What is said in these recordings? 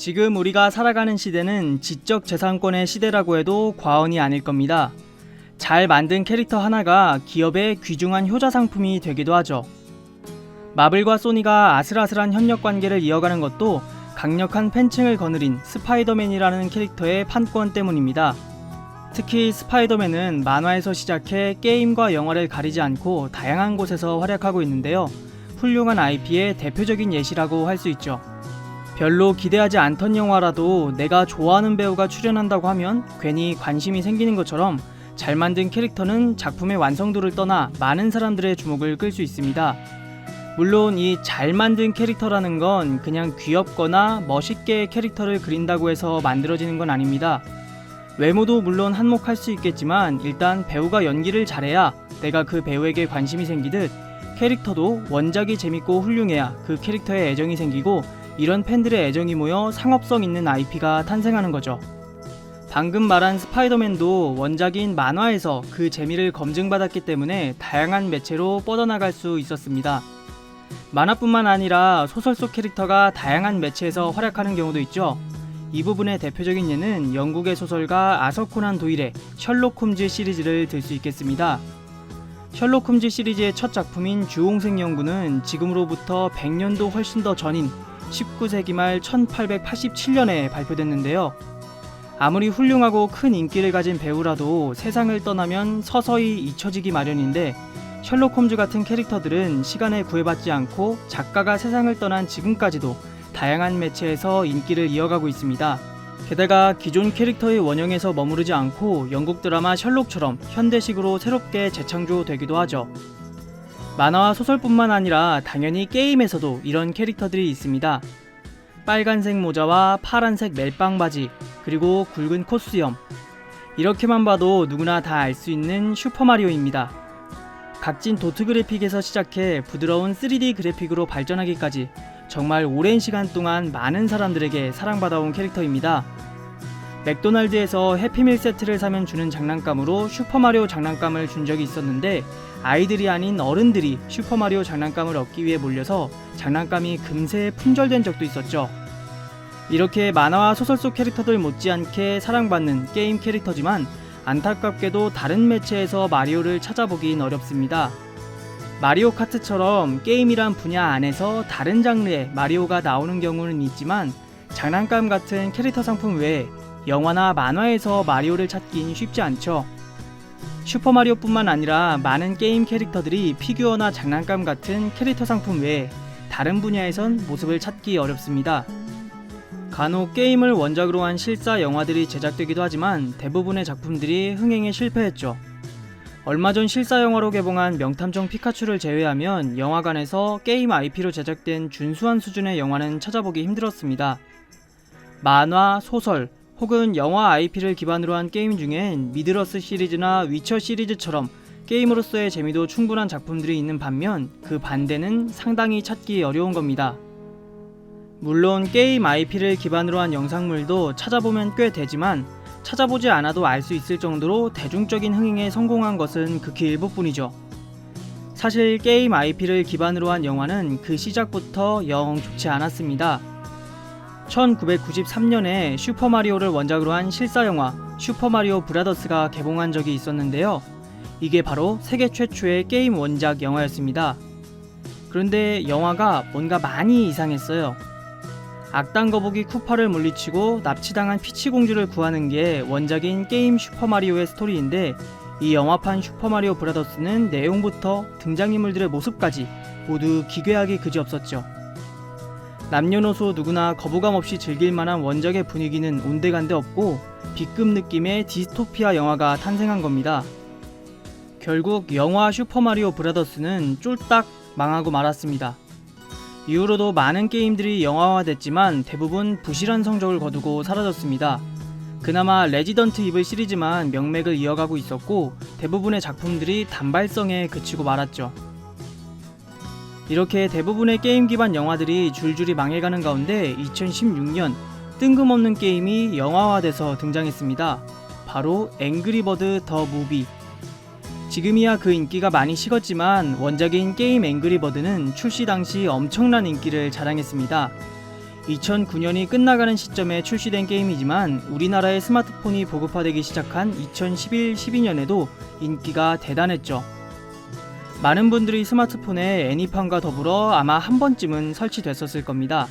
지금 우리가 살아가는 시대는 지적재산권의 시대라고 해도 과언이 아닐 겁니다. 잘 만든 캐릭터 하나가 기업의 귀중한 효자 상품이 되기도 하죠. 마블과 소니가 아슬아슬한 협력 관계를 이어가는 것도 강력한 팬층을 거느린 스파이더맨이라는 캐릭터의 판권 때문입니다. 특히 스파이더맨은 만화에서 시작해 게임과 영화를 가리지 않고 다양한 곳에서 활약하고 있는데요. 훌륭한 IP의 대표적인 예시라고 할 수 있죠. 별로 기대하지 않던 영화라도 내가 좋아하는 배우가 출연한다고 하면 괜히 관심이 생기는 것처럼 잘 만든 캐릭터는 작품의 완성도를 떠나 많은 사람들의 주목을 끌 수 있습니다. 물론 이 잘 만든 캐릭터라는 건 그냥 귀엽거나 멋있게 캐릭터를 그린다고 해서 만들어지는 건 아닙니다. 외모도 물론 한몫할 수 있겠지만 일단 배우가 연기를 잘해야 내가 그 배우에게 관심이 생기듯 캐릭터도 원작이 재밌고 훌륭해야 그 캐릭터에 애정이 생기고 이런 팬들의 애정이 모여 상업성 있는 IP가 탄생하는 거죠. 방금 말한 스파이더맨도 원작인 만화에서 그 재미를 검증받았기 때문에 다양한 매체로 뻗어나갈 수 있었습니다. 만화뿐만 아니라 소설 속 캐릭터가 다양한 매체에서 활약하는 경우도 있죠. 이 부분의 대표적인 예는 영국의 소설가 아서 코난 도일의 셜록 홈즈 시리즈를 들 수 있겠습니다. 셜록 홈즈 시리즈의 첫 작품인 주홍색 연구는 지금으로부터 100년도 훨씬 더 전인 19세기 말 1887년에 발표됐는데요. 아무리 훌륭하고 큰 인기를 가진 배우라도 세상을 떠나면 서서히 잊혀지기 마련인데 셜록 홈즈 같은 캐릭터들은 시간에 구애받지 않고 작가가 세상을 떠난 지금까지도 다양한 매체에서 인기를 이어가고 있습니다. 게다가 기존 캐릭터의 원형에서 머무르지 않고 영국 드라마 셜록처럼 현대식으로 새롭게 재창조되기도 하죠. 만화와 소설뿐만 아니라 당연히 게임에서도 이런 캐릭터들이 있습니다. 빨간색 모자와 파란색 멜빵 바지, 그리고 굵은 콧수염. 이렇게만 봐도 누구나 다 알 수 있는 슈퍼마리오입니다. 각진 도트 그래픽에서 시작해 부드러운 3D 그래픽으로 발전하기까지 정말 오랜 시간 동안 많은 사람들에게 사랑받아온 캐릭터입니다. 맥도날드에서 해피밀 세트를 사면 주는 장난감으로 슈퍼마리오 장난감을 준 적이 있었는데 아이들이 아닌 어른들이 슈퍼마리오 장난감을 얻기 위해 몰려서 장난감이 금세 품절된 적도 있었죠. 이렇게 만화와 소설 속 캐릭터들 못지않게 사랑받는 게임 캐릭터지만 안타깝게도 다른 매체에서 마리오를 찾아보긴 어렵습니다. 마리오 카트처럼 게임이란 분야 안에서 다른 장르의 마리오가 나오는 경우는 있지만 장난감 같은 캐릭터 상품 외에 영화나 만화에서 마리오를 찾긴 쉽지 않죠. 슈퍼마리오뿐만 아니라 많은 게임 캐릭터들이 피규어나 장난감 같은 캐릭터 상품 외에 다른 분야에선 모습을 찾기 어렵습니다. 간혹 게임을 원작으로 한 실사 영화들이 제작되기도 하지만 대부분의 작품들이 흥행에 실패했죠. 얼마 전 실사 영화로 개봉한 명탐정 피카츄를 제외하면 영화관에서 게임 IP로 제작된 준수한 수준의 영화는 찾아보기 힘들었습니다. 만화, 소설, 혹은 영화 IP를 기반으로 한 게임 중엔 미드러스 시리즈나 위쳐 시리즈처럼 게임으로서의 재미도 충분한 작품들이 있는 반면 그 반대는 상당히 찾기 어려운 겁니다. 물론 게임 IP를 기반으로 한 영상물도 찾아보면 꽤 되지만 찾아보지 않아도 알 수 있을 정도로 대중적인 흥행에 성공한 것은 극히 일부뿐이죠. 사실 게임 IP를 기반으로 한 영화는 그 시작부터 영 좋지 않았습니다. 1993년에 슈퍼마리오를 원작으로 한 실사영화 슈퍼마리오 브라더스가 개봉한 적이 있었는데요. 이게 바로 세계 최초의 게임 원작 영화였습니다. 그런데 영화가 뭔가 많이 이상했어요. 악당 거북이 쿠파를 물리치고 납치당한 피치 공주를 구하는 게 원작인 게임 슈퍼마리오의 스토리인데 이 영화판 슈퍼마리오 브라더스는 내용부터 등장인물들의 모습까지 모두 기괴하기 그지없었죠. 남녀노소 누구나 거부감 없이 즐길 만한 원작의 분위기는 온데간데 없고 B급 느낌의 디스토피아 영화가 탄생한 겁니다. 결국 영화 슈퍼마리오 브라더스는 쫄딱 망하고 말았습니다. 이후로도 많은 게임들이 영화화됐지만 대부분 부실한 성적을 거두고 사라졌습니다. 그나마 레지던트 이블 시리즈만 명맥을 이어가고 있었고 대부분의 작품들이 단발성에 그치고 말았죠. 이렇게 대부분의 게임 기반 영화들이 줄줄이 망해가는 가운데 2016년 뜬금없는 게임이 영화화돼서 등장했습니다. 바로 앵그리버드 더 무비. 지금이야 그 인기가 많이 식었지만 원작인 게임 앵그리버드는 출시 당시 엄청난 인기를 자랑했습니다. 2009년이 끝나가는 시점에 출시된 게임이지만 우리나라의 스마트폰이 보급화되기 시작한 2011-12년에도 인기가 대단했죠. 많은 분들이 스마트폰에 애니판과 더불어 아마 한 번쯤은 설치됐었을 겁니다.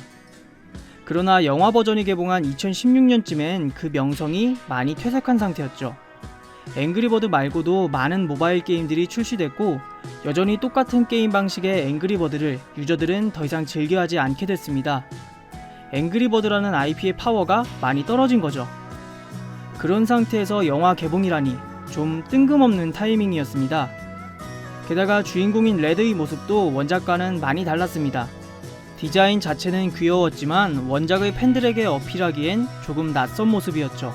그러나 영화 버전이 개봉한 2016년쯤엔 그 명성이 많이 퇴색한 상태였죠. 앵그리버드 말고도 많은 모바일 게임들이 출시됐고 여전히 똑같은 게임 방식의 앵그리버드를 유저들은 더 이상 즐겨하지 않게 됐습니다. 앵그리버드라는 IP의 파워가 많이 떨어진 거죠. 그런 상태에서 영화 개봉이라니 좀 뜬금없는 타이밍이었습니다. 게다가 주인공인 레드의 모습도 원작과는 많이 달랐습니다. 디자인 자체는 귀여웠지만 원작의 팬들에게 어필하기엔 조금 낯선 모습이었죠.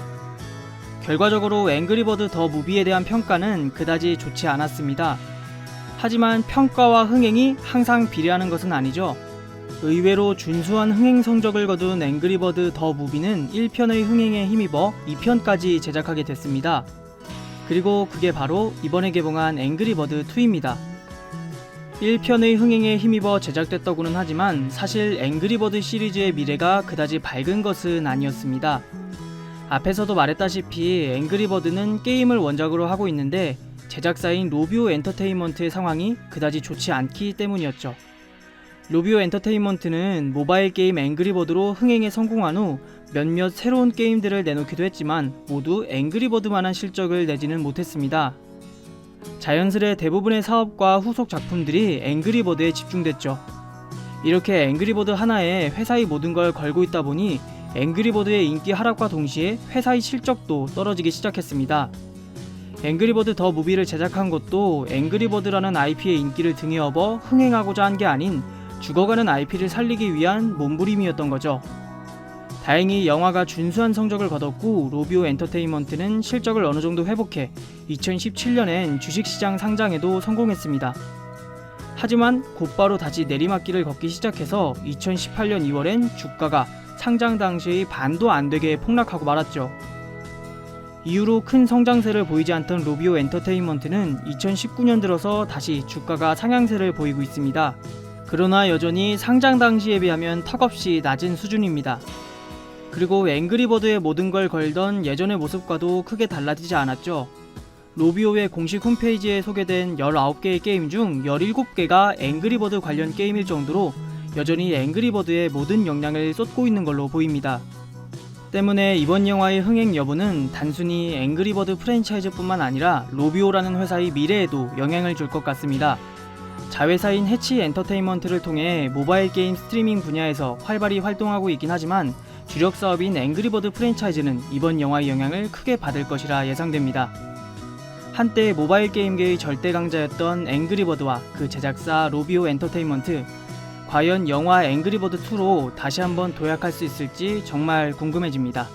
결과적으로 앵그리버드 더 무비에 대한 평가는 그다지 좋지 않았습니다. 하지만 평가와 흥행이 항상 비례하는 것은 아니죠. 의외로 준수한 흥행 성적을 거둔 앵그리버드 더 무비는 1편의 흥행에 힘입어 2편까지 제작하게 됐습니다. 그리고 그게 바로 이번에 개봉한 앵그리버드 2입니다. 1편의 흥행에 힘입어 제작됐다고는 하지만 사실 앵그리버드 시리즈의 미래가 그다지 밝은 것은 아니었습니다. 앞에서도 말했다시피 앵그리버드는 게임을 원작으로 하고 있는데 제작사인 로비오 엔터테인먼트의 상황이 그다지 좋지 않기 때문이었죠. 로비오 엔터테인먼트는 모바일 게임 앵그리버드로 흥행에 성공한 후 몇몇 새로운 게임들을 내놓기도 했지만 모두 앵그리버드만한 실적을 내지는 못했습니다. 자연스레 대부분의 사업과 후속 작품들이 앵그리버드에 집중됐죠. 이렇게 앵그리버드 하나에 회사의 모든 걸 걸고 있다 보니 앵그리버드의 인기 하락과 동시에 회사의 실적도 떨어지기 시작했습니다. 앵그리버드 더 무비를 제작한 것도 앵그리버드라는 IP의 인기를 등에 업어 흥행하고자 한 게 아닌 죽어가는 IP를 살리기 위한 몸부림이었던 거죠. 다행히 영화가 준수한 성적을 거뒀고 로비오 엔터테인먼트는 실적을 어느 정도 회복해 2017년엔 주식시장 상장에도 성공했습니다. 하지만 곧바로 다시 내리막길을 걷기 시작해서 2018년 2월엔 주가가 상장 당시의 반도 안 되게 폭락하고 말았죠. 이후로 큰 성장세를 보이지 않던 로비오 엔터테인먼트는 2019년 들어서 다시 주가가 상향세를 보이고 있습니다. 그러나 여전히 상장 당시에 비하면 턱없이 낮은 수준입니다. 그리고 앵그리버드의 모든 걸 걸던 예전의 모습과도 크게 달라지지 않았죠. 로비오의 공식 홈페이지에 소개된 19개의 게임 중 17개가 앵그리버드 관련 게임일 정도로 여전히 앵그리버드에 모든 역량을 쏟고 있는 걸로 보입니다. 때문에 이번 영화의 흥행 여부는 단순히 앵그리버드 프랜차이즈뿐만 아니라 로비오라는 회사의 미래에도 영향을 줄 것 같습니다. 자회사인 해치 엔터테인먼트를 통해 모바일 게임 스트리밍 분야에서 활발히 활동하고 있긴 하지만 주력 사업인 앵그리버드 프랜차이즈는 이번 영화의 영향을 크게 받을 것이라 예상됩니다. 한때 모바일 게임계의 절대 강자였던 앵그리버드와 그 제작사 로비오 엔터테인먼트, 과연 영화 앵그리버드 2로 다시 한번 도약할 수 있을지 정말 궁금해집니다.